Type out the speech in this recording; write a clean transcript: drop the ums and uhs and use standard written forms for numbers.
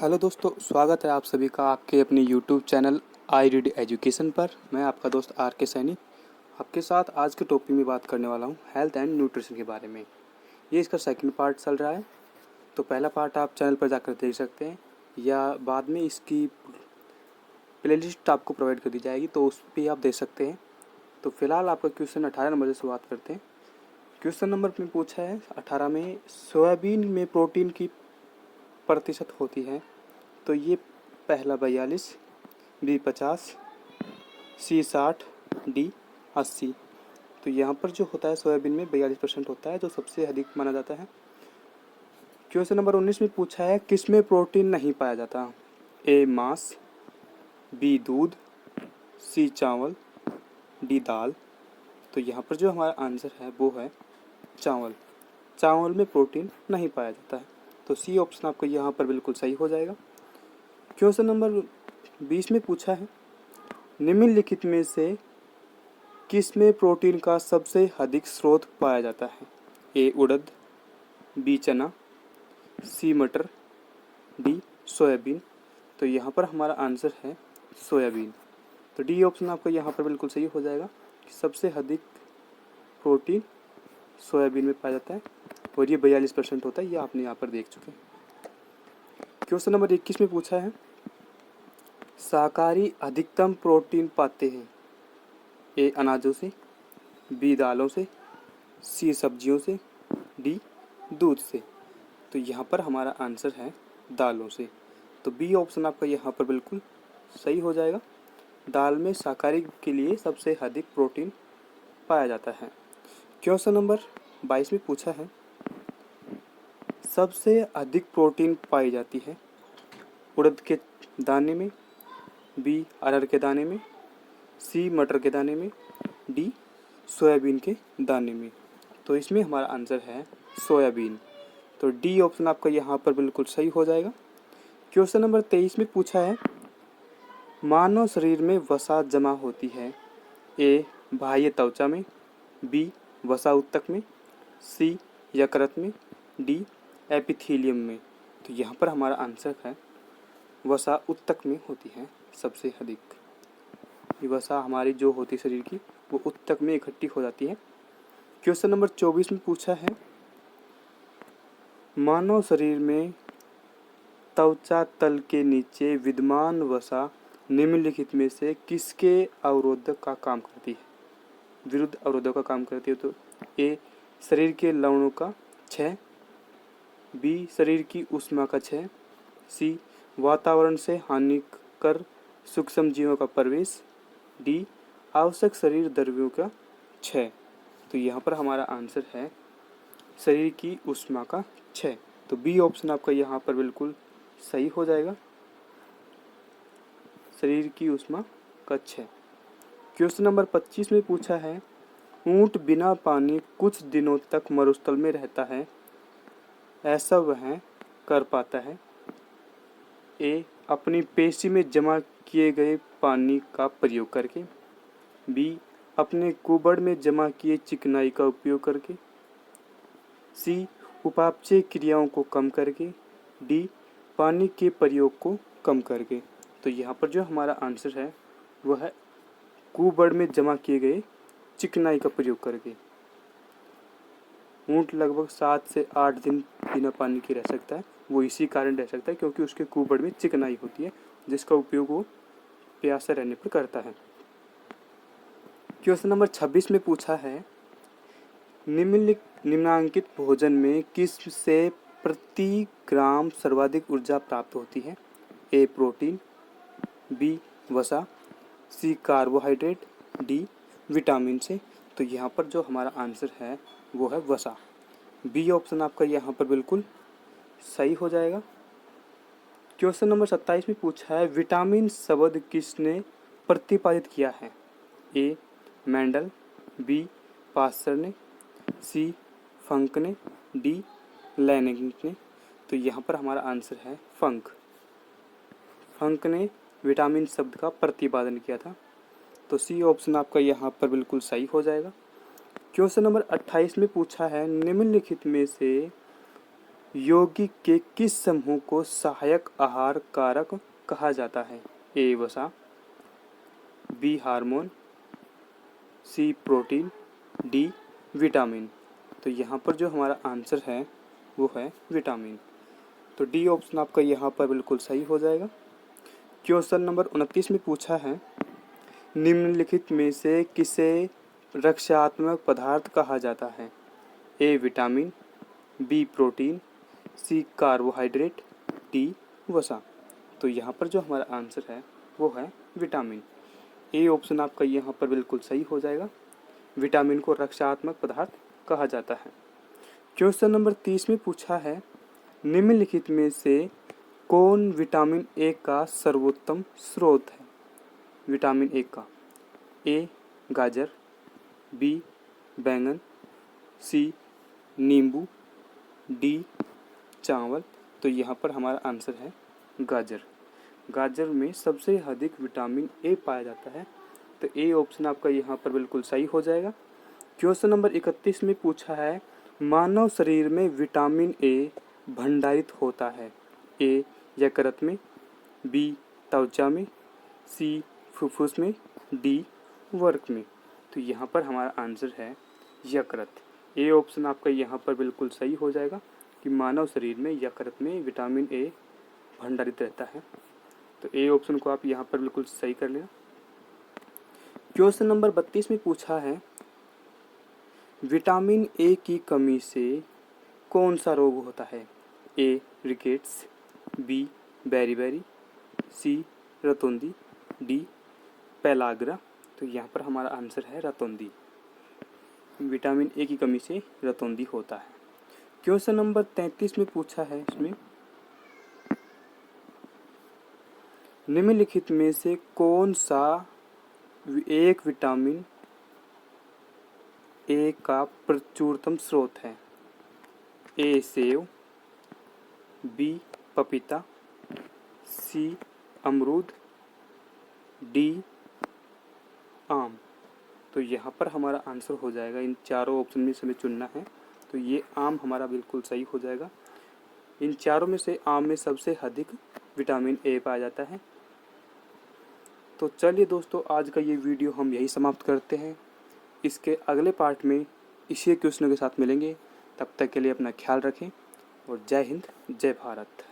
Hello दोस्तों, स्वागत है आप सभी का आपके अपने YouTube channel I read education पर। मैं आपका दोस्त आर के सैनी आपके साथ आज के टॉपिक में बात करने वाला हूँ हेल्थ एंड न्यूट्रिशन के बारे में। ये इसका सेकंड पार्ट चल रहा है, तो पहला पार्ट आप चैनल पर जाकर देख सकते हैं या बाद में इसकी प्लेलिस्ट आपको प्रोवाइड कर दी जाएगी, तो उस पर आप देख सकते हैं। तो फिलहाल आपका क्वेश्चन 18 नंबर से शुरुआत करते हैं। क्वेश्चन नंबर में पूछा है 18 में, सोयाबीन में प्रोटीन की प्रतिशत होती है। तो ये पहला 42, बी 50, सी 60, डी 80। तो यहाँ पर जो होता है सोयाबीन में 42% होता है, जो सबसे अधिक माना जाता है। क्वेश्चन नंबर 19 में पूछा है किस में प्रोटीन नहीं पाया जाता। ए मांस, बी दूध, सी चावल, डी दाल। तो यहाँ पर जो हमारा आंसर है वो है चावल। चावल में प्रोटीन नहीं पाया जाता है, तो सी ऑप्शन आपका यहाँ पर बिल्कुल सही हो जाएगा। क्वेश्चन नंबर 20 में पूछा है निम्नलिखित में से किस में प्रोटीन का सबसे अधिक स्रोत पाया जाता है। ए उड़द, बी चना, सी मटर, डी सोयाबीन। तो यहाँ पर हमारा आंसर है सोयाबीन। तो डी ऑप्शन आपका यहाँ पर बिल्कुल सही हो जाएगा कि सबसे अधिक प्रोटीन सोयाबीन में पाया जाता है और ये 42% होता है, ये आपने यहाँ पर देख चुके हैं। क्वेश्चन नंबर 21 में पूछा है शाकाहारी अधिकतम प्रोटीन पाते हैं। ए अनाजों से, बी दालों से, सी सब्जियों से, डी दूध से। तो यहाँ पर हमारा आंसर है दालों से। तो बी ऑप्शन आपका यहाँ पर बिल्कुल सही हो जाएगा। दाल में शाकाहारी के लिए सबसे अधिक प्रोटीन पाया जाता है। क्वेश्चन नंबर 22 में पूछा है सबसे अधिक प्रोटीन पाई जाती है उड़द के दाने में, बी अरहर के दाने में, सी मटर के दाने में, डी सोयाबीन के दाने में। तो इसमें हमारा आंसर है सोयाबीन। तो डी ऑप्शन आपका यहाँ पर बिल्कुल सही हो जाएगा। क्वेश्चन नंबर 23 में पूछा है मानव शरीर में वसा जमा होती है। ए बाह्य त्वचा में, बी वसा ऊतक में, सी यकृत में, डी एपिथेलियम में। तो यहाँ पर हमारा आंसर है वसा ऊतक में होती है सबसे अधिक। ये वसा हमारी जो होती है शरीर की वो ऊतक में इकट्ठी हो जाती है। क्वेश्चन नंबर 24 में पूछा है मानव शरीर में त्वचा तल के नीचे विद्यमान वसा निम्नलिखित में से किसके अवरोधक का काम करती है, विरुद्ध अवरोधक का काम करती है। तो ए शरीर के लवणों का क्षय, बी शरीर की ऊष्मा का क्षय, सी वातावरण से हानिकर सूक्ष्म जीवों का प्रवेश, डी आवश्यक शरीर द्रव्यों का क्षय। तो यहाँ पर हमारा आंसर है शरीर की ऊष्मा का क्षय। तो बी ऑप्शन आपका यहाँ पर बिल्कुल सही हो जाएगा, शरीर की ऊष्मा का क्षय। क्वेश्चन नंबर 25 में पूछा है ऊंट बिना पानी कुछ दिनों तक मरुस्थल में रहता है, ऐसा वह कर पाता है। ए अपनी पेशी में जमा किए गए पानी का प्रयोग करके, बी अपने कुबड़ में जमा किए चिकनाई का उपयोग करके, सी उपापचय क्रियाओं को कम करके, डी पानी के प्रयोग को कम करके। तो यहाँ पर जो हमारा आंसर है वह है कुबड़ में जमा किए गए चिकनाई का प्रयोग करके। ऊँट लगभग 7 से 8 दिन बिना पानी के रह सकता है, वो इसी कारण रह सकता है क्योंकि उसके कुबड़ में चिकनाई होती है जिसका उपयोग वो प्यासा रहने पर करता है। क्वेश्चन नंबर 26 में पूछा है निम्नांकित भोजन में किस से प्रति ग्राम सर्वाधिक ऊर्जा प्राप्त होती है। ए प्रोटीन, बी वसा, सी कार्बोहाइड्रेट, डी विटामिन से। तो यहाँ पर जो हमारा आंसर है वो है वसा। बी ऑप्शन आपका यहाँ पर बिल्कुल सही हो जाएगा। क्वेश्चन नंबर 27 में पूछा है विटामिन शब्द किसने प्रतिपादित किया है। ए मेंडल, बी पास्चर ने, सी फंक ने, डी लैनिंग ने। तो यहाँ पर हमारा आंसर है फंक। फंक ने विटामिन शब्द का प्रतिपादन किया था। तो सी ऑप्शन आपका यहाँ पर बिल्कुल सही हो जाएगा। क्वेश्चन नंबर 28 में पूछा है निम्नलिखित में से यौगिक के किस समूह को सहायक आहार कारक कहा जाता है? ए वसा, बी हार्मोन, सी प्रोटीन, डी विटामिन। तो यहाँ पर जो हमारा आंसर है वो है विटामिन। तो डी ऑप्शन आपका यहाँ पर बिल्कुल सही हो जाएगा। क्वेश्चन नंबर 29 में पूछा है, निम्नलिखित में से किसे रक्षात्मक पदार्थ कहा जाता है? A vitamin, B protein, C carbohydrate, D वसा। तो यहाँ पर जो हमारा आंसर है वो है विटामिन। ए ऑप्शन आपका यहाँ पर बिल्कुल सही हो जाएगा। विटामिन को रक्षात्मक पदार्थ कहा जाता है। क्वेश्चन नंबर 30 में पूछा है, निम्नलिखित में से कौन विटामिन ए का सर्वोत्तम स्रोत है? विटामिन ए का ए गाजर, बी बैंगन, सी नींबू, डी चावल। तो यहाँ पर हमारा आंसर है गाजर। गाजर में सबसे अधिक विटामिन ए पाया जाता है। तो ए ऑप्शन आपका यहाँ पर बिल्कुल सही हो जाएगा। क्वेश्चन नंबर 31 में पूछा है, मानव शरीर में विटामिन ए भंडारित होता है? ए यकृत में, बी त्वचा में, सी फुफ्फुस में, डी वर्क में। तो यहाँ पर हमारा आंसर है यकृत। ए ऑप्शन आपका यहाँ पर बिल्कुल सही हो जाएगा कि मानव शरीर में यकृत में विटामिन ए भंडारित रहता है। तो ए ऑप्शन को आप यहाँ पर बिल्कुल सही कर लेना। क्वेश्चन नंबर 32 में पूछा है, विटामिन ए की कमी से कौन सा रोग होता है? ए रिकेट्स, बी बेरीबेरी, सी रतौंधी, डी पेलाग्रा। तो यहाँ पर हमारा आंसर है रतौंधी। विटामिन ए की कमी से रतौंधी होता है। क्वेश्चन नंबर 33 में पूछा है, इसमें निम्नलिखित में से कौन सा एक विटामिन ए का प्रचुरतम स्रोत है? ए सेब, बी पपीता, सी अमरूद, डी आम। तो यहाँ पर हमारा आंसर हो जाएगा, इन चारों ऑप्शन में से हमें चुनना है। तो ये आम हमारा बिल्कुल सही हो जाएगा। इन चारों में से आम में सबसे अधिक विटामिन ए पाया जाता है। तो चलिए दोस्तों, आज का ये वीडियो हम यही समाप्त करते हैं। इसके अगले पार्ट में इसी क्वेश्चनों के साथ मिलेंगे। तब तक के लिए अपना ख्याल रखें और जय हिंद, जय भारत।